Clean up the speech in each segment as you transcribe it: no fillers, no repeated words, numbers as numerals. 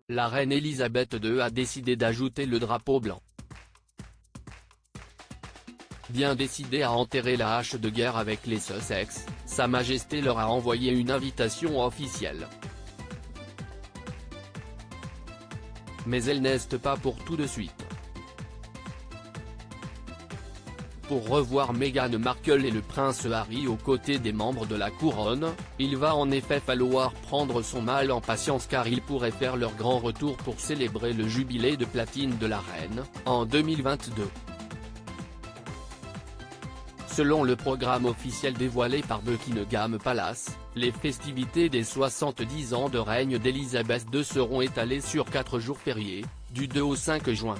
la reine Elisabeth II a décidé d'ajouter le drapeau blanc. Bien décidée à enterrer la hache de guerre avec les Sussex, Sa Majesté leur a envoyé une invitation officielle. Mais elle n'est pas pour tout de suite. Pour revoir Meghan Markle et le prince Harry aux côtés des membres de la couronne, il va en effet falloir prendre son mal en patience car ils pourraient faire leur grand retour pour célébrer le jubilé de platine de la reine, en 2022. Selon le programme officiel dévoilé par Buckingham Palace, les festivités des 70 ans de règne d'Elisabeth II seront étalées sur 4 jours fériés, du 2 au 5 juin.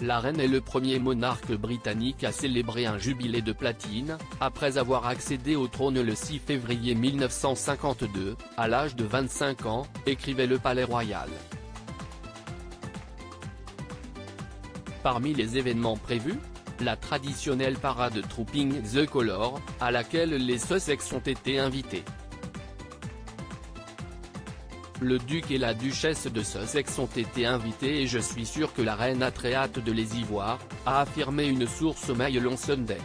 La reine est le premier monarque britannique à célébrer un jubilé de platine, après avoir accédé au trône le 6 février 1952, à l'âge de 25 ans, écrivait le Palais Royal. Parmi les événements prévus, la traditionnelle parade Trooping the Colour, à laquelle les Sussex ont été invités. Le duc et la duchesse de Sussex ont été invités et je suis sûr que la reine a très hâte de les y voir, a affirmé une source au Mail on Sunday.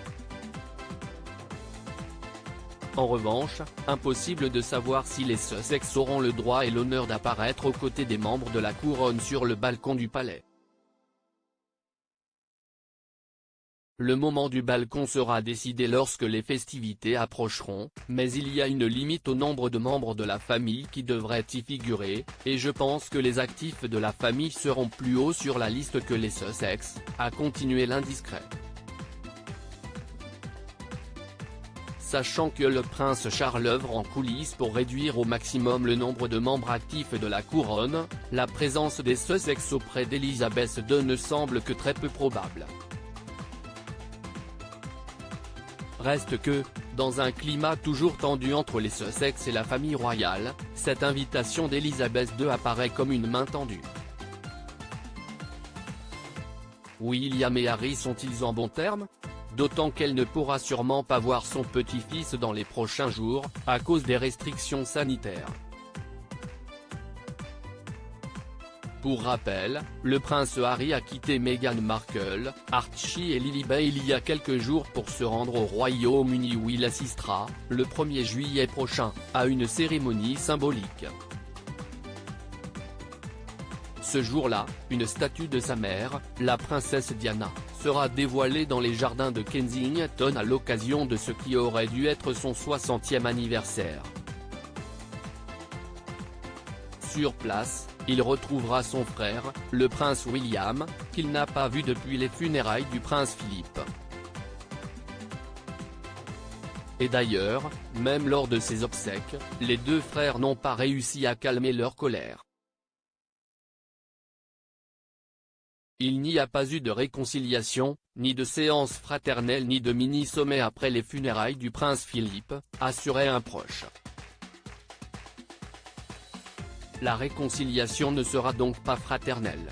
En revanche, impossible de savoir si les Sussex auront le droit et l'honneur d'apparaître aux côtés des membres de la couronne sur le balcon du palais. Le moment du balcon sera décidé lorsque les festivités approcheront, mais il y a une limite au nombre de membres de la famille qui devraient y figurer, et je pense que les actifs de la famille seront plus hauts sur la liste que les Sussex, a continué l'indiscret. Sachant que le prince Charles œuvre en coulisses pour réduire au maximum le nombre de membres actifs de la couronne, la présence des Sussex auprès d'Elisabeth II ne semble que très peu probable. Reste que, dans un climat toujours tendu entre les Sussex et la famille royale, cette invitation d'Elisabeth II apparaît comme une main tendue. William et Harry sont-ils en bons termes? D'autant qu'elle ne pourra sûrement pas voir son petit-fils dans les prochains jours, à cause des restrictions sanitaires. Pour rappel, le prince Harry a quitté Meghan Markle, Archie et Lilibet il y a quelques jours pour se rendre au Royaume-Uni où il assistera, le 1er juillet prochain, à une cérémonie symbolique. Ce jour-là, une statue de sa mère, la princesse Diana, sera dévoilée dans les jardins de Kensington à l'occasion de ce qui aurait dû être son 60e anniversaire. Sur place, il retrouvera son frère, le prince William, qu'il n'a pas vu depuis les funérailles du prince Philippe. Et d'ailleurs, même lors de ses obsèques, les deux frères n'ont pas réussi à calmer leur colère. Il n'y a pas eu de réconciliation, ni de séance fraternelle ni de mini-sommet après les funérailles du prince Philippe, assurait un proche. La réconciliation ne sera donc pas fraternelle.